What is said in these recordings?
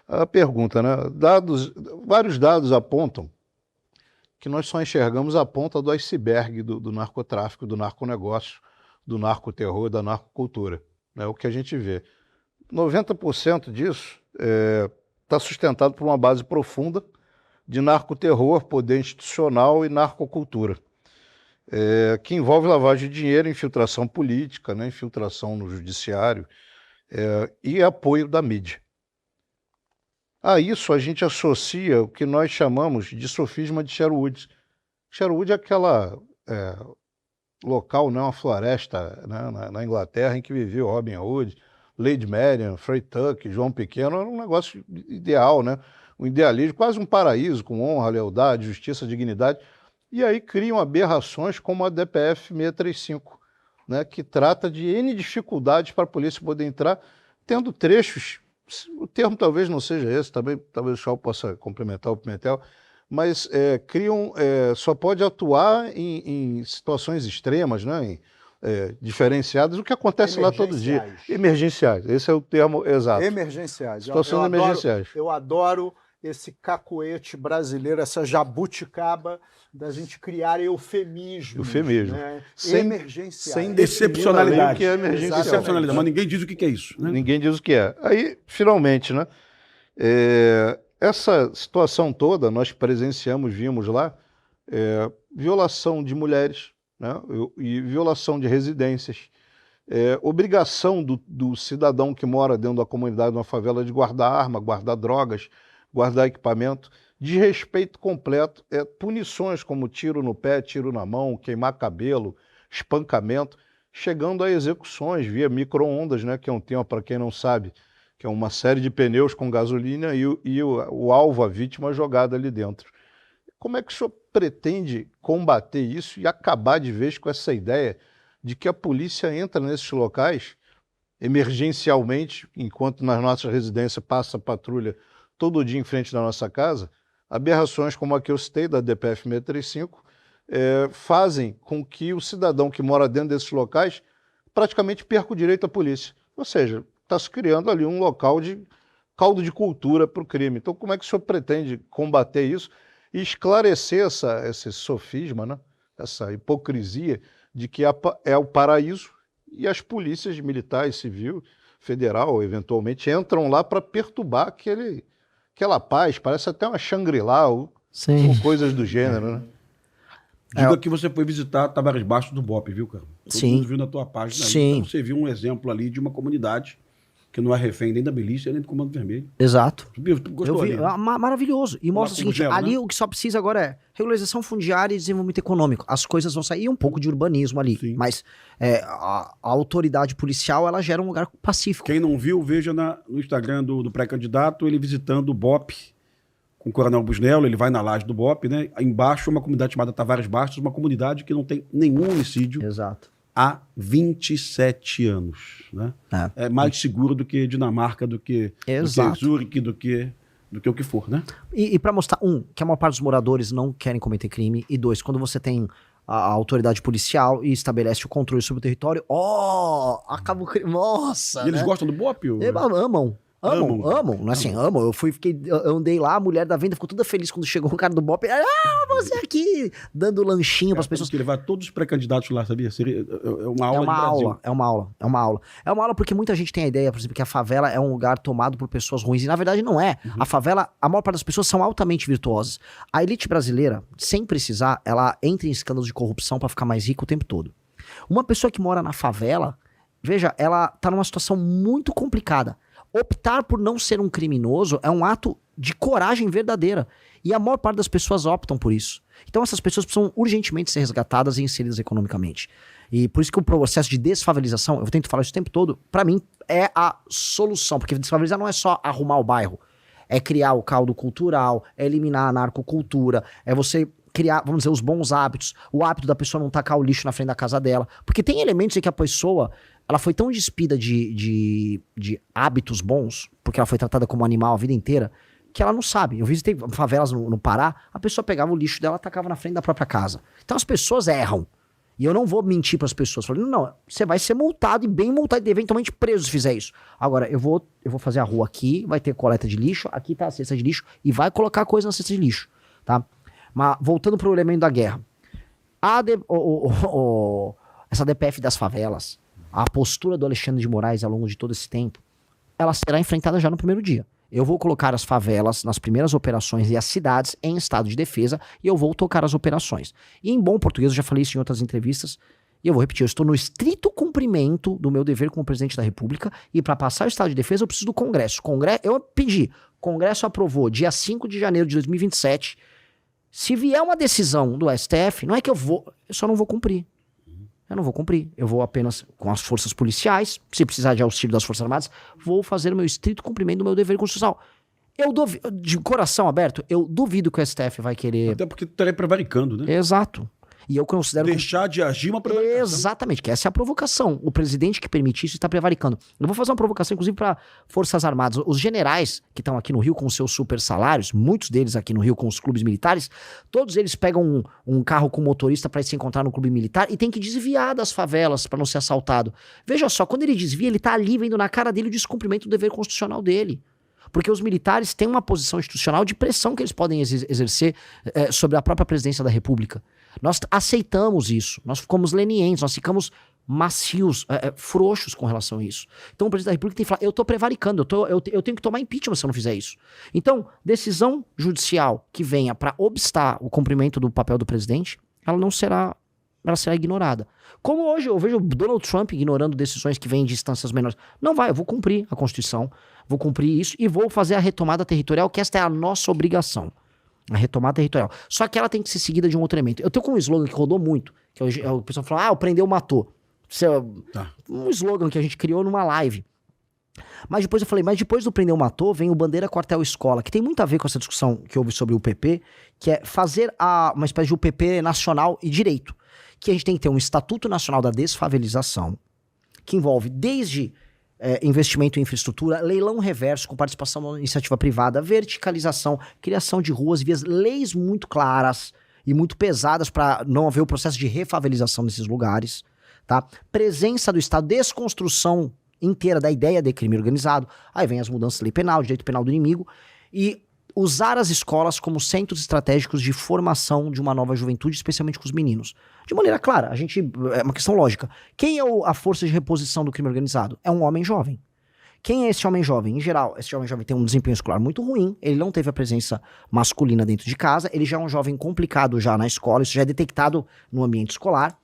a pergunta, né? Vários dados apontam que nós só enxergamos a ponta do iceberg do narcotráfico, do narconegócio, do narcoterror, da narcocultura. É o que a gente vê. 90% disso está sustentado por uma base profunda de narcoterror, poder institucional e narcocultura, que envolve lavagem de dinheiro, infiltração política, né, infiltração no judiciário e apoio da mídia. A isso a gente associa o que nós chamamos de sofisma de Sherwood. Sherwood é aquela local, né, uma floresta, né, na Inglaterra em que viveu Robin Hood, Lady Marian, Frei Tuck, João Pequeno. Era um negócio ideal, né? Um idealismo, quase um paraíso, com honra, lealdade, justiça, dignidade. E aí criam aberrações como a DPF 635, né, que trata de N dificuldades para a polícia poder entrar, tendo trechos, o termo talvez não seja esse, também, talvez o Chau possa complementar o Pimentel, mas só pode atuar em situações extremas, né, diferenciadas, o que acontece lá todo dia. Emergenciais, esse é o termo exato. Emergenciais. Situações emergenciais. Eu adoro esse cacoete brasileiro, essa jabuticaba da gente criar eufemismos. Né? Emergenciais. Sem excepcionalidade. O que é emergencial. Excepcionalidade, mas ninguém diz o que é isso. Né? Ninguém diz o que é. Aí, finalmente, né? Essa situação toda, nós presenciamos, vimos lá, violação de mulheres, né? E violação de residências, obrigação do cidadão que mora dentro da comunidade, numa favela, de guardar arma, guardar drogas, guardar equipamento, desrespeito completo, punições como tiro no pé, tiro na mão, queimar cabelo, espancamento, chegando a execuções via micro-ondas, né, que é um tema, para quem não sabe, que é uma série de pneus com gasolina e o alvo, a vítima, jogada ali dentro. Como é que o senhor pretende combater isso e acabar de vez com essa ideia de que a polícia entra nesses locais emergencialmente, enquanto nas nossas residências passa a patrulha todo dia em frente da nossa casa? Aberrações como a que eu citei, da DPF 635, fazem com que o cidadão que mora dentro desses locais praticamente perca o direito à polícia. Ou seja, está se criando ali um local de caldo de cultura para o crime. Então, como é que o senhor pretende combater isso e esclarecer esse sofisma, né? Essa hipocrisia de que é o paraíso e as polícias militar, civil, federal, eventualmente, entram lá para perturbar aquela paz, parece até uma Shangri-La ou coisas do gênero, né? Diga que você foi visitar Tavares Bastos do BOPE, viu, cara? Todo mundo viu na tua página. Sim. Então você viu um exemplo ali de uma comunidade que não é refém nem da milícia, nem do Comando Vermelho. Exato. Tu gostou ali, né? Maravilhoso. E mostra o seguinte, ali o que só precisa agora é regularização fundiária e desenvolvimento econômico. As coisas vão sair, um pouco de urbanismo ali. Sim. Mas a autoridade policial, ela gera um lugar pacífico. Quem não viu, veja no Instagram do pré-candidato, ele visitando o BOPE com o Coronel Busnello, ele vai na laje do BOPE, né? Embaixo uma comunidade chamada Tavares Bastos, uma comunidade que não tem nenhum homicídio. Exato. Há 27 anos, né? É mais seguro do que Dinamarca, do que Zurique, do que o que for, né? E para mostrar, que a maior parte dos moradores não querem cometer crime, e dois, quando você tem a autoridade policial e estabelece o controle sobre o território, acaba o crime, nossa! E eles gostam do BOPE? Amam, não é assim, amam. Eu andei lá, a mulher da venda ficou toda feliz quando chegou um cara do BOPE. Você aqui, dando lanchinho para as pessoas. Que levar todos os pré-candidatos lá, sabia? Seria uma aula de Brasil. É uma aula porque muita gente tem a ideia, por exemplo, que a favela é um lugar tomado por pessoas ruins, e na verdade não é. A favela, a maior parte das pessoas são altamente virtuosas. A elite brasileira, sem precisar, ela entra em escândalos de corrupção para ficar mais rica o tempo todo. Uma pessoa que mora na favela, veja, ela tá numa situação muito complicada. Optar por não ser um criminoso é um ato de coragem verdadeira. E a maior parte das pessoas optam por isso. Então essas pessoas precisam urgentemente ser resgatadas e inseridas economicamente. E por isso que o processo de desfavelização, eu tento falar isso o tempo todo, pra mim é a solução. Porque desfavorizar não é só arrumar o bairro. É criar o caldo cultural, é eliminar a narcocultura, é você criar, vamos dizer, os bons hábitos. O hábito da pessoa não tacar o lixo na frente da casa dela. Porque tem elementos em que a pessoa... ela foi tão despida de hábitos bons, porque ela foi tratada como animal a vida inteira, que ela não sabe. Eu visitei favelas no Pará, a pessoa pegava o lixo dela e tacava na frente da própria casa. Então as pessoas erram. E eu não vou mentir para as pessoas, falando, não, você vai ser multado e bem multado e eventualmente preso se fizer isso. Agora, eu vou fazer a rua aqui, vai ter coleta de lixo, aqui tá a cesta de lixo e vai colocar coisa na cesta de lixo, tá? Mas voltando pro elemento da guerra. Essa DPF das favelas, a postura do Alexandre de Moraes ao longo de todo esse tempo, ela será enfrentada já no primeiro dia. Eu vou colocar as favelas nas primeiras operações e as cidades em estado de defesa e eu vou tocar as operações. E em bom português, eu já falei isso em outras entrevistas, e eu vou repetir, eu estou no estrito cumprimento do meu dever como presidente da República e para passar o estado de defesa eu preciso do Congresso. Eu pedi, o Congresso aprovou dia 5 de janeiro de 2027. Se vier uma decisão do STF, não é que eu só não vou cumprir. Eu não vou cumprir. Eu vou apenas com as forças policiais, se precisar de auxílio das Forças Armadas, vou fazer o meu estrito cumprimento do meu dever constitucional. Eu duvido, de coração aberto, eu duvido que o STF vai querer... Até porque tu estaria prevaricando, né? Exato. E eu considero... Deixar de agir uma prevaricação. Exatamente, que essa é a provocação. O presidente que permite isso está prevaricando. Eu vou fazer uma provocação, inclusive, para Forças Armadas. Os generais que estão aqui no Rio com seus super salários, muitos deles aqui no Rio com os clubes militares, todos eles pegam um carro com motorista para se encontrar no clube militar e tem que desviar das favelas para não ser assaltado. Veja só, quando ele desvia, ele tá ali vendo na cara dele o descumprimento do dever constitucional dele. Porque os militares têm uma posição institucional de pressão que eles podem exercer sobre a própria presidência da República. Nós aceitamos isso, nós ficamos lenientes, nós ficamos macios, frouxos com relação a isso. Então o presidente da República tem que falar, eu tô prevaricando, eu tenho que tomar impeachment se eu não fizer isso. Então, decisão judicial que venha para obstar o cumprimento do papel do presidente, ela será ignorada. Como hoje eu vejo o Donald Trump ignorando decisões que vêm de instâncias menores. Não vai, eu vou cumprir a Constituição, vou cumprir isso e vou fazer a retomada territorial, que esta é a nossa obrigação. A retomada territorial. Só que ela tem que ser seguida de um outro elemento. Eu tenho com um slogan que rodou muito, que o pessoal fala, o prendeu, matou. Isso é um slogan que a gente criou numa live. Mas depois eu falei, depois do prendeu, matou, vem o bandeira, quartel, escola, que tem muito a ver com essa discussão que houve sobre o UPP, que é fazer uma espécie de UPP nacional e direito. Que a gente tem que ter um Estatuto Nacional da Desfavelização, que envolve desde investimento em infraestrutura, leilão reverso com participação da iniciativa privada, verticalização, criação de ruas e vias, leis muito claras e muito pesadas para não haver o processo de refavelização nesses lugares, tá? Presença do Estado, desconstrução inteira da ideia de crime organizado, aí vem as mudanças da lei penal, direito penal do inimigo, e usar as escolas como centros estratégicos de formação de uma nova juventude, especialmente com os meninos. De maneira clara, é uma questão lógica. Quem é a força de reposição do crime organizado? É um homem jovem. Quem é esse homem jovem? Em geral, esse homem jovem tem um desempenho escolar muito ruim, ele não teve a presença masculina dentro de casa, ele já é um jovem complicado já na escola, isso já é detectado no ambiente escolar,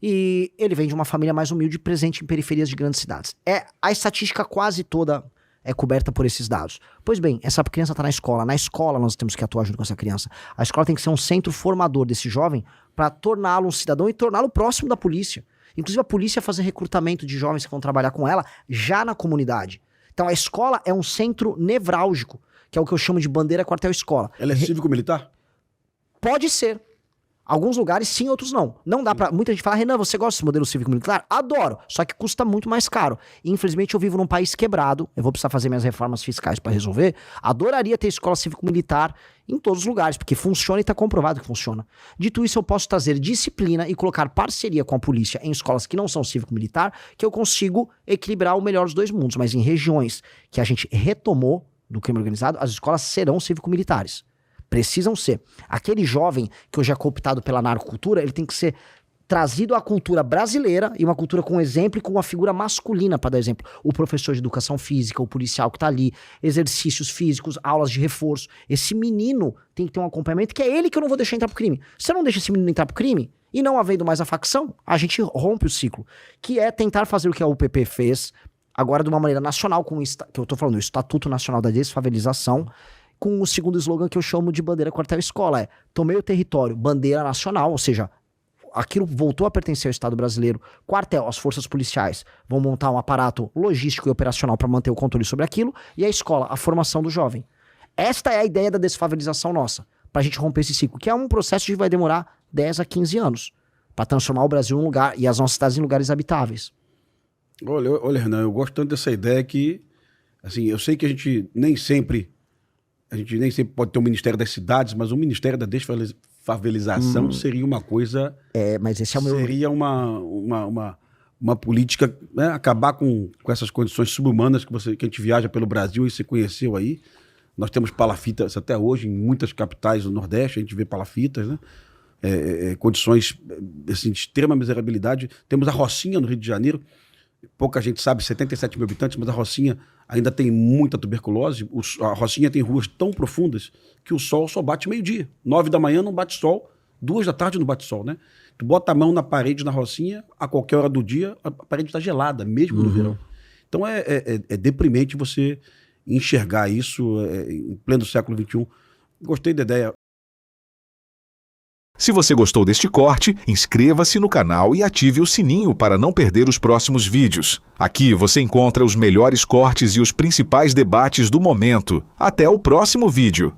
e ele vem de uma família mais humilde, presente em periferias de grandes cidades. A estatística quase toda é coberta por esses dados. Pois bem, essa criança está na escola. Na escola nós temos que atuar junto com essa criança. A escola tem que ser um centro formador desse jovem para torná-lo um cidadão e torná-lo próximo da polícia. Inclusive a polícia fazer recrutamento de jovens que vão trabalhar com ela já na comunidade. Então a escola é um centro nevrálgico, que é o que eu chamo de bandeira quartel-escola. Ela é cívico-militar? Pode ser. Alguns lugares sim, outros não. Não dá pra... Muita gente fala, Renan, você gosta desse modelo cívico-militar? Adoro, só que custa muito mais caro. E, infelizmente, eu vivo num país quebrado, eu vou precisar fazer minhas reformas fiscais pra resolver. Adoraria ter escola cívico-militar em todos os lugares, porque funciona e tá comprovado que funciona. Dito isso, eu posso trazer disciplina e colocar parceria com a polícia em escolas que não são cívico-militar, que eu consigo equilibrar o melhor dos dois mundos. Mas em regiões que a gente retomou do crime organizado, as escolas serão cívico-militares. Precisam ser. Aquele jovem que hoje é cooptado pela narcocultura, ele tem que ser trazido à cultura brasileira e uma cultura com exemplo e com uma figura masculina, para dar exemplo. O professor de educação física, o policial que tá ali, exercícios físicos, aulas de reforço. Esse menino tem que ter um acompanhamento, que é ele que eu não vou deixar entrar pro crime. Se eu não deixo esse menino entrar pro crime, e não havendo mais a facção, a gente rompe o ciclo. Que é tentar fazer o que a UPP fez, agora de uma maneira nacional, que eu tô falando, o Estatuto Nacional da Desfavelização, com o segundo slogan que eu chamo de bandeira quartel-escola, tomei o território, bandeira nacional, ou seja, aquilo voltou a pertencer ao Estado brasileiro, quartel, as forças policiais vão montar um aparato logístico e operacional para manter o controle sobre aquilo, e a escola, a formação do jovem. Esta é a ideia da desfavelização nossa, pra gente romper esse ciclo, que é um processo que vai demorar 10 a 15 anos, para transformar o Brasil em um lugar, e as nossas cidades em lugares habitáveis. Olha, Renan, eu gosto tanto dessa ideia que, assim, eu sei que a gente nem sempre pode ter um Ministério das Cidades, mas um Ministério da favelização seria uma coisa... mas esse é o meu... Seria uma política, né, acabar com essas condições subhumanas que a gente viaja pelo Brasil e você conheceu aí. Nós temos palafitas até hoje, em muitas capitais do Nordeste, a gente vê palafitas, né? Condições assim, de extrema miserabilidade. Temos a Rocinha no Rio de Janeiro, pouca gente sabe, 77 mil habitantes, mas a Rocinha ainda tem muita tuberculose. A Rocinha tem ruas tão profundas que o sol só bate meio-dia. 9 da manhã não bate sol, 2 da tarde não bate sol, né? Tu bota a mão na parede na Rocinha, a qualquer hora do dia, a parede está gelada, mesmo no verão. Então é deprimente você enxergar isso em pleno século XXI. Gostei da ideia. Se você gostou deste corte, inscreva-se no canal e ative o sininho para não perder os próximos vídeos. Aqui você encontra os melhores cortes e os principais debates do momento. Até o próximo vídeo.